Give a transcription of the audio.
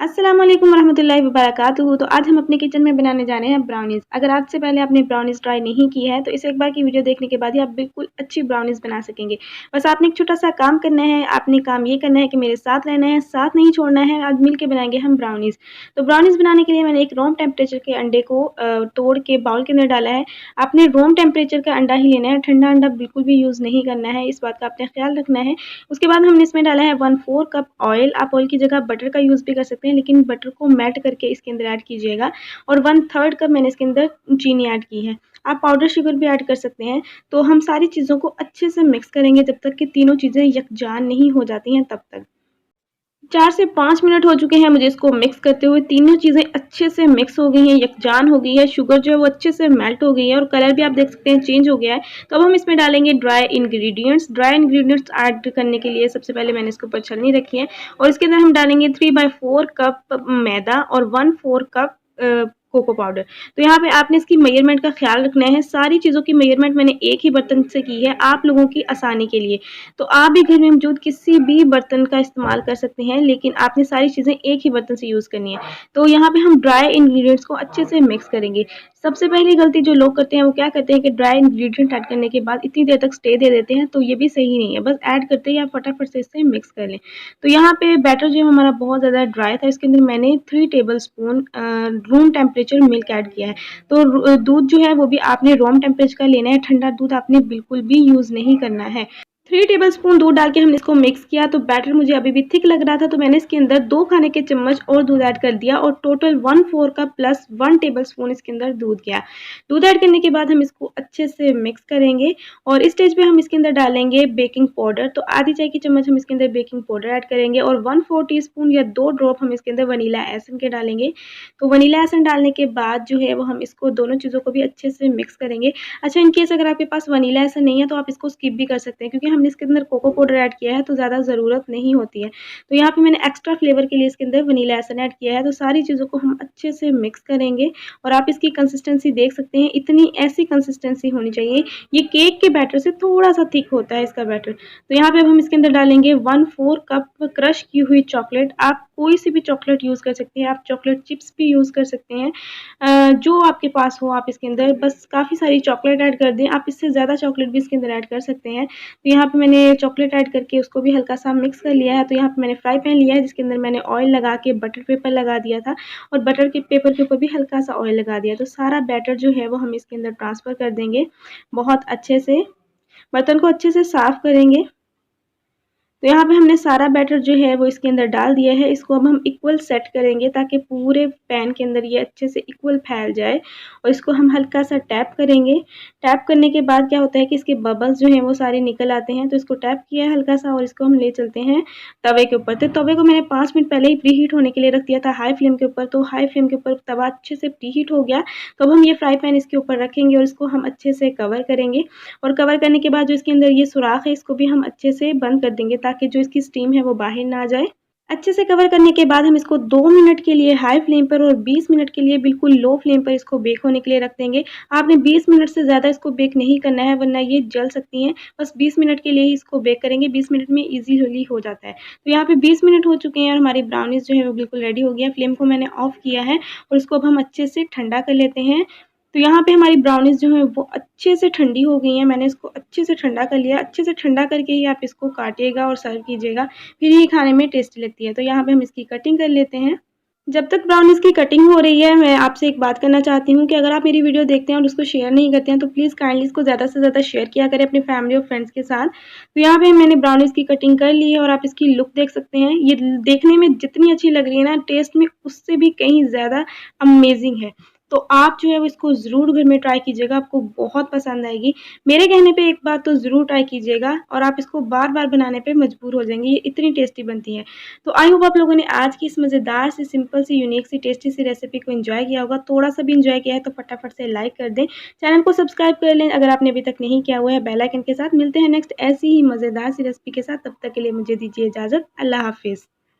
अस्सलाम वालेकुम रहमतुल्लाहि व बरकातुहू। तो आज हम अपने किचन में बनाने जा रहे हैं ब्राउनीज़। अगर आज से पहले आपने ब्राउनीज़ ट्राई नहीं की है तो इस एक बार की वीडियो देखने के बाद ही आप बिल्कुल अच्छी ब्राउनीज़ बना सकेंगे। बस आपने एक छोटा सा काम करना है, आपने काम ये करना है कि मेरे साथ रहना है, साथ नहीं छोड़ना है। आज मिल के बनाएंगे हम ब्राउनीज़। तो ब्राउनीज़ बनाने के लिए मैंने एक रूम टेम्परेचर के अंडे को तोड़ के बाउल के अंदर डाला है। आपने रूम टेम्परेचर का अंडा ही लेना है, ठंडा अंडा बिल्कुल भी यूज़ नहीं करना है, इस बात का आपने ख्याल रखना है। उसके बाद हमने इसमें डाला है 1/4 कप ऑयल। आप ऑयल की जगह बटर का यूज़ भी कर सकते हैं, लेकिन बटर को मेल्ट करके इसके अंदर ऐड कीजिएगा। और 1/3 कप मैंने इसके अंदर चीनी ऐड की है। आप पाउडर शुगर भी ऐड कर सकते हैं। तो हम सारी चीज़ों को अच्छे से मिक्स करेंगे जब तक कि तीनों चीज़ें यकजान नहीं हो जाती हैं तब तक। 4 से 5 मिनट हो चुके हैं मुझे इसको मिक्स करते हुए। तीनों चीज़ें अच्छे से मिक्स हो गई हैं, यकजान हो गई है, शुगर जो है वो अच्छे से मेल्ट हो गई है और कलर भी आप देख सकते हैं चेंज हो गया है। तो अब हम इसमें डालेंगे dry ingredients. Dry ingredients add करने के लिए सबसे पहले मैंने इसके ऊपर छलनी रखी है और इसके अंदर हम डालेंगे 3/4 कप मैदा और 1/4 कप कोको पाउडर। तो यहाँ पे आपने इसकी मेजरमेंट का ख्याल रखना है। सारी चीज़ों की मेजरमेंट मैंने एक ही बर्तन से की है आप लोगों की आसानी के लिए। तो आप भी घर में मौजूद किसी भी बर्तन का इस्तेमाल कर सकते हैं, लेकिन आपने सारी चीज़ें एक ही बर्तन से यूज़ करनी है। तो यहाँ पे हम ड्राई इंग्रेडिएंट्स को अच्छे से मिक्स करेंगे। सबसे पहली गलती जो लोग करते हैं वो क्या करते हैं कि ड्राई इंग्रेडिएंट ऐड करने के बाद इतनी देर तक स्टे दे देते हैं, तो ये भी सही नहीं है। बस ऐड करते ही आप फटाफट से इसे मिक्स कर लें। तो यहाँ पे बैटर जो है हमारा बहुत ज़्यादा ड्राई था, इसके अंदर मैंने 3 tablespoon room temperature milk add किया है। तो दूध जो है वो भी आपने रूम टेम्परेचर का लेना है, ठंडा दूध आपने बिल्कुल भी यूज़ नहीं करना है। 3 टेबलस्पून दूध डाल के हमने इसको मिक्स किया। तो बैटर मुझे अभी भी थिक लग रहा था, तो मैंने इसके अंदर 2 खाने के चम्मच और दूध ऐड कर दिया और टोटल 1/4 कप प्लस 1 टेबलस्पून इसके अंदर दूध गया। दूध ऐड करने के बाद हम इसको अच्छे से मिक्स करेंगे और इस स्टेज पे हम इसके अंदर डालेंगे बेकिंग पाउडर। तो आधी चाय की चम्मच हम इसके अंदर बेकिंग पाउडर ऐड करेंगे और 1/4 टीस्पून या 2 ड्रॉप हम इसके अंदर वनीला एसेंस के डालेंगे। तो वनीला एसेंस डालने के बाद जो है वो हम इसको दोनों चीज़ों को भी अच्छे से मिक्स करेंगे। अच्छा, इन केस अगर आपके पास वनीला एसेंस नहीं है तो आप इसको स्किप भी कर सकते हैं, क्योंकि हमने इसके अंदर कोको पाउडर ऐड किया है तो ज़्यादा ज़रूरत नहीं होती है। तो यहाँ पे मैंने एक्स्ट्रा फ्लेवर के लिए इसके अंदर वनीला एसेंस ऐड किया है। तो सारी चीज़ों को हम अच्छे से मिक्स करेंगे और आप इसकी कंसिस्टेंसी देख सकते हैं, इतनी ऐसी कंसिस्टेंसी होनी चाहिए। ये केक के बैटर से थोड़ा-सा थिक होता है इसका बैटर। तो यहाँ पे अब हम इसके अंदर डालेंगे 1/4 कप क्रश की हुई चॉकलेट। आप कोई सी भी चॉकलेट यूज़ कर सकते हैं, आप चॉकलेट चिप्स भी यूज़ कर सकते हैं। जो आपके पास हो आप इसके अंदर बस काफ़ी सारी चॉकलेट ऐड कर दें। आप इससे ज़्यादा चॉकलेट भी इसके अंदर ऐड कर सकते हैं। तो यहाँ पे मैंने चॉकलेट ऐड करके उसको भी हल्का-सा मिक्स कर लिया है। तो यहाँ पे मैंने फ्राई पैन लिया है जिसके अंदर मैंने ऑयल लगा के बटर पेपर लगा दिया था और बटर के पेपर के ऊपर भी हल्का-सा ऑयल लगा दिया। तो सारा बैटर जो है वो हम इसके अंदर ट्रांसफ़र कर देंगे बहुत अच्छे से। बर्तन को अच्छे से साफ़ करेंगे। तो यहाँ पे हमने सारा बैटर जो है वो इसके अंदर डाल दिया है। इसको अब हम इक्वल सेट करेंगे ताकि पूरे पैन के अंदर ये अच्छे से इक्वल फैल जाए और इसको हम हल्का सा टैप करेंगे। टैप करने के बाद क्या होता है कि इसके बबल्स जो हैं वो सारे निकल आते हैं। तो इसको टैप किया है हल्का सा और इसको हम ले चलते हैं तवे के ऊपर। तो तवे को मैंने 5 मिनट पहले ही प्री हीट होने के लिए रख दिया था हाई फ्लेम के ऊपर। तो हाई फ्लेम के ऊपर तवा अच्छे से प्री हीट हो गया। तो अब हम ये फ्राई पैन इसके ऊपर रखेंगे और इसको हम अच्छे से कवर करेंगे और कवर करने के बाद जो इसके अंदर ये सुराख है इसको भी हम अच्छे से बंद कर देंगे ताकि जो इसकी स्टीम है वो बाहर ना आ जाए। अच्छे से कवर करने के बाद हम इसको 2 मिनट के लिए हाई फ्लेम पर और 20 मिनट के लिए बिल्कुल लो फ्लेम पर इसको बेक होने के लिए रख देंगे। आपने 20 मिनट से ज़्यादा इसको बेक नहीं करना है, वरना ये जल सकती हैं। बस 20 मिनट के लिए ही इसको बेक करेंगे, 20 मिनट में ईज़िली हो जाता है। तो यहाँ पे 20 मिनट हो चुके हैं और हमारी ब्राउनीज़ जो है वो बिल्कुल रेडी हो गया है। फ्लेम को मैंने ऑफ किया है और इसको अब हम अच्छे से ठंडा कर लेते हैं। तो यहाँ पे हमारी ब्राउनीज़ जो है वो अच्छे से ठंडी हो गई हैं। मैंने इसको अच्छे से ठंडा कर लिया। अच्छे से ठंडा करके ही आप इसको काटिएगा और सर्व कीजिएगा, फिर ये खाने में टेस्टी लगती है। तो यहाँ पे हम इसकी कटिंग कर लेते हैं। जब तक ब्राउनीज़ की कटिंग हो रही है, मैं आपसे एक बात करना चाहती हूँ कि अगर आप मेरी वीडियो देखते हैं और उसको शेयर नहीं करते हैं तो प्लीज़ काइंडली इसको ज़्यादा से ज़्यादा शेयर किया करें अपनी फैमिली और फ्रेंड्स के साथ। तो यहाँ पे मैंने ब्राउनीज़ की कटिंग कर ली है और आप इसकी लुक देख सकते हैं। ये देखने में जितनी अच्छी लग रही है ना, टेस्ट में उससे भी कहीं ज़्यादा अमेज़िंग है। तो आप जो है वो इसको ज़रूर घर में ट्राई कीजिएगा, आपको बहुत पसंद आएगी। मेरे कहने पे एक बार तो ज़रूर ट्राई कीजिएगा और आप इसको बार-बार बनाने पे मजबूर हो जाएँगे, ये इतनी टेस्टी बनती हैं। तो आई होप आप लोगों ने आज की इस मज़ेदार सी, सिंपल सी, यूनिक सी, टेस्टी सी रेसिपी को एंजॉय किया होगा। थोड़ा-सा भी एंजॉय किया है तो फटाफट से लाइक कर दें। चैनल को सब्सक्राइब कर लें अगर आपने अभी तक नहीं किया हुआ है, बेल आइकन के साथ। मिलते हैं नेक्स्ट ऐसी ही मज़ेदार सी रेसिपी के साथ, तब तक के लिए मुझे दीजिए इजाज़त। अल्लाह हाफ़िज़।